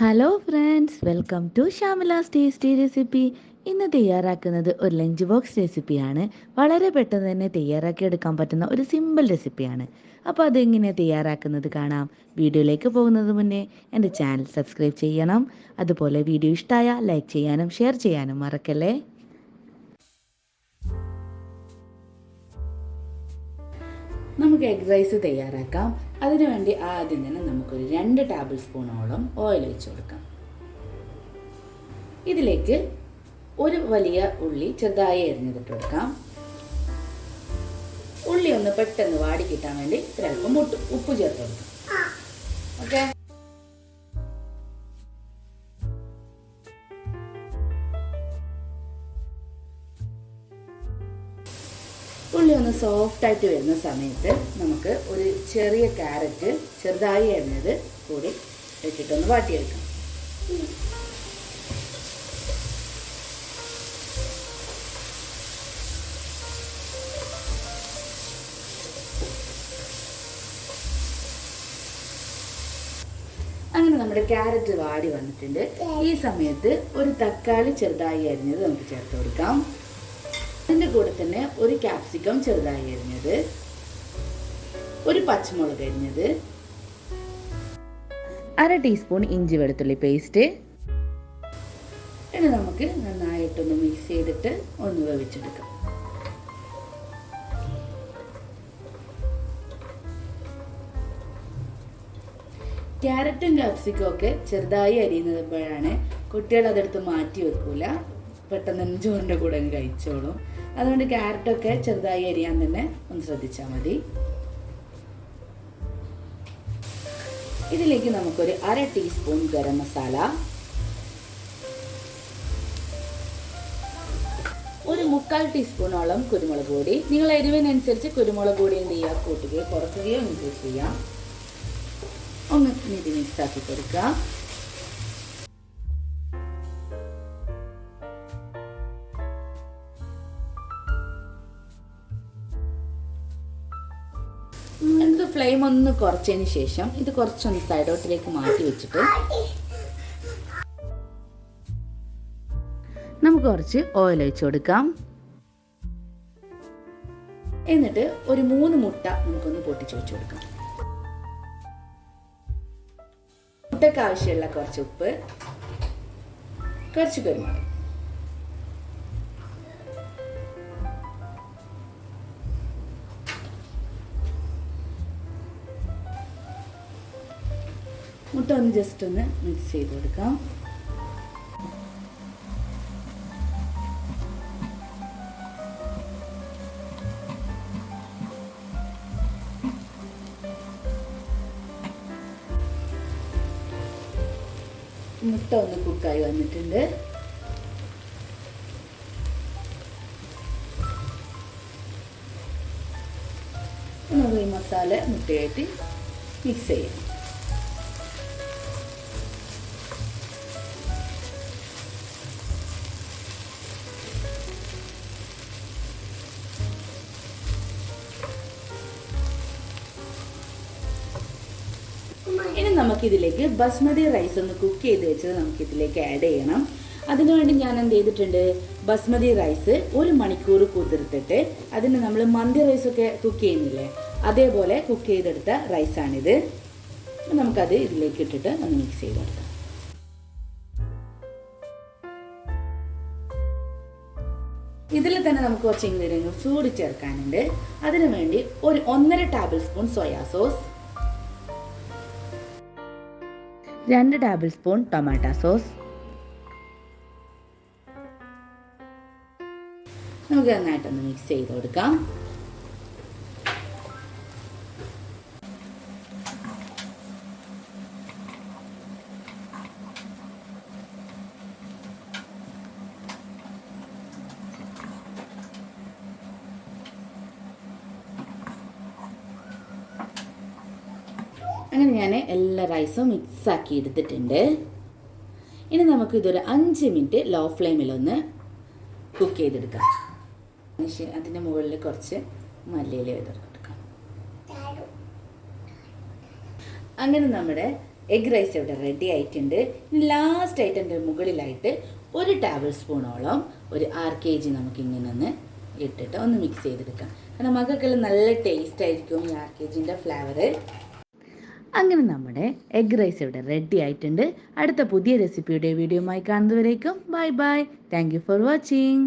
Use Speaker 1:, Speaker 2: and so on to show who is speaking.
Speaker 1: Hello friends, welcome to Shamila's tasty recipe. ഇന്ന് തയ്യാറാക്കുന്നത് ഒരു ലഞ്ച് ബോക്സ് റെസിപ്പിയാണ്. വളരെ പെട്ടെന്ന് തന്നെ തയ്യാറാക്കിയെടുക്കാൻ പറ്റുന്ന ഒരു സിമ്പിൾ റെസിപ്പിയാണ്. അപ്പോൾ അതെങ്ങനെയാണ് തയ്യാറാക്കുന്നത് കാണാം. വീഡിയോയിലേക്ക് പോകുന്നത് മുന്നേ എൻ്റെ ചാനൽ സബ്സ്ക്രൈബ് ചെയ്യണം. അതുപോലെ വീഡിയോ ഇഷ്ടമായാൽ ലൈക്ക് ചെയ്യാനും ഷെയർ ചെയ്യാനും മറക്കല്ലേ. നമുക്ക് എഗ് റൈസ് തയ്യാറാക്കാം. അതിനുവേണ്ടി ആദ്യം തന്നെ നമുക്കൊരു 2 ടേബിൾ സ്പൂണോളം ഓയിൽ ഒഴിച്ച് കൊടുക്കാം. ഇതിലേക്ക് ഒരു വലിയ ഉള്ളി ചെറുതായി അരിഞ്ഞിട്ട് കൊടുക്കാം. ഉള്ളി ഒന്ന് പെട്ടെന്ന് വാടി കിട്ടാൻ വേണ്ടി ഒരല്പം ഉപ്പ് ചേർത്ത് കൊടുക്കാം. ഓക്കെ, ഉള്ളി ഒന്ന് സോഫ്റ്റായിട്ട് വരുന്ന സമയത്ത് നമുക്ക് ഒരു ചെറിയ ക്യാരറ്റ് ചെറുതായി അരിഞ്ഞത് കൂടി ഇട്ടിട്ടൊന്ന് വാട്ടിയെടുക്കാം. അങ്ങനെ നമ്മുടെ ക്യാരറ്റ് വാടി വന്നിട്ടുണ്ട്. ഈ സമയത്ത് ഒരു തക്കാളി ചെറുതായി അരിഞ്ഞത് നമുക്ക് ചേർത്ത് കൊടുക്കാം. അതിൻ്റെ കൂടെ തന്നെ ഒരു ക്യാപ്സിക്കം ചെറുതായി അരിഞ്ഞത്, ഒരു പച്ചമുളക് അരിഞ്ഞത്, 1/2 ടീസ്പൂൺ ഇഞ്ചി വെളുത്തുള്ളി പേസ്റ്റ്. ഇനി നമുക്ക് നന്നായിട്ടൊന്ന് മിക്സ് ചെയ്തിട്ട് ഒന്ന് വേവിച്ചെടുക്കാം. ക്യാരറ്റും ക്യാപ്സിക്കും ഒക്കെ ചെറുതായി അരിയുന്നപ്പോഴാണ് കുട്ടികൾ അതെടുത്ത് മാറ്റി വെക്കൂല, പെട്ടെന്ന് തന്നെ ചോറിൻ്റെ കൂടെ അങ്ങ് കഴിച്ചോളും. അതുകൊണ്ട് ക്യാരറ്റൊക്കെ ചെറുതായി അരിയാൻ തന്നെ ഒന്ന് ശ്രദ്ധിച്ചാൽ മതി. ഇതിലേക്ക് നമുക്കൊരു 1/2 ടീസ്പൂൺ ഗരം മസാല, ഒരു 1/4 ടീസ്പൂണോളം കുരുമുളക് പൊടി. നിങ്ങൾ എരിവിനനുസരിച്ച് കുരുമുളക് പൊടി എന്ത് ചെയ്യുക, കൂട്ടുകയോ കുറയ്ക്കുകയോ ഇൻക്രീസ് ചെയ്യാം. ഒന്ന് ഇത് മിക്സാക്കി കൊടുക്കുക. എന്നിട്ട് ഫ്ലെയിം ഒന്ന് കുറച്ചതിന് ശേഷം ഇത് കുറച്ചൊന്ന് സൈഡോട്ടിലേക്ക് മാറ്റി വെച്ചിട്ട് നമുക്ക് കുറച്ച് ഓയിൽ ഒഴിച്ചു കൊടുക്കാം. എന്നിട്ട് ഒരു 3 മുട്ട നമുക്കൊന്ന് പൊട്ടിച്ച് വെച്ച് കൊടുക്കാം. മുട്ടയ്ക്ക് ആവശ്യമുള്ള കുറച്ച് ഉപ്പ്, കുറച്ച് കുരുമുളക്, മുട്ട ഒന്ന് ജസ്റ്റ് ഒന്ന് മിക്സ് ചെയ്ത് കൊടുക്കാം. മുട്ട ഒന്ന് കുക്കായി വന്നിട്ടുണ്ട്. നമുക്ക് ഈ മസാല മുട്ടയായിട്ട് മിക്സ് ചെയ്യാം. ഇനി നമുക്കിതിലേക്ക് ബസ്മതി റൈസ് ഒന്ന് കുക്ക് ചെയ്ത് വെച്ചത് നമുക്കിതിലേക്ക് ആഡ് ചെയ്യണം. അതിനുവേണ്ടി ഞാൻ എന്ത് ചെയ്തിട്ടുണ്ട്, ബസ്മതി റൈസ് 1 മണിക്കൂർ കുതിർത്തിട്ട് അതിന് നമ്മൾ മന്തി റൈസൊക്കെ കുക്ക് ചെയ്യുന്നില്ലേ, അതേപോലെ കുക്ക് ചെയ്തെടുത്ത റൈസാണിത്. നമുക്കത് ഇതിലേക്ക് ഇട്ടിട്ട് ഒന്ന് മിക്സ് ചെയ്തെടുക്കാം. ഇതിൽ തന്നെ നമുക്ക് കുറച്ച് ഇൻഗ്രീഡിയൻസ് കൂടി ചേർക്കാനുണ്ട്. അതിനു വേണ്ടി ഒരു 1.5 table spoon soya sauce, 2 table spoon tomato sauce. നമുക്ക് നന്നായിട്ടൊന്ന് മിക്സ് ചെയ്ത് കൊടുക്കാം. അങ്ങനെ ഞാൻ എല്ലാ റൈസും മിക്സാക്കി എടുത്തിട്ടുണ്ട്. ഇനി നമുക്ക് ഇതൊരു 5 മിനിറ്റ് ലോ ഫ്ലെയിമിലൊന്ന് കുക്ക് ചെയ്തെടുക്കാം. അതിൻ്റെ മുകളിൽ കുറച്ച് മല്ലിയില വിതറി കൊടുക്കാം. അങ്ങനെ നമ്മുടെ എഗ് റൈസ് ഇവിടെ റെഡി ആയിട്ടുണ്ട്. ഇനി ലാസ്റ്റ് ആയിട്ട് എൻ്റെ മുകളിലായിട്ട് 1 ടേബിൾ സ്പൂണോളം ഒരു RKG നമുക്കിങ്ങനെ ഒന്ന് ഇട്ടിട്ട് ഒന്ന് മിക്സ് ചെയ്തെടുക്കാം. കാരണം മക്കൾക്കെല്ലാം നല്ല ടേസ്റ്റ് ആയിരിക്കും ഈ RKGൻ്റെ ഫ്ലേവർ. അങ്ങനെ നമ്മുടെ എഗ് റൈസ് ഇവിടെ റെഡി ആയിട്ടുണ്ട്. അടുത്ത പുതിയ റെസിപ്പിയുടെ വീഡിയോയുമായി കാണുന്നതുവരേക്കും bye bye. Thank you for watching.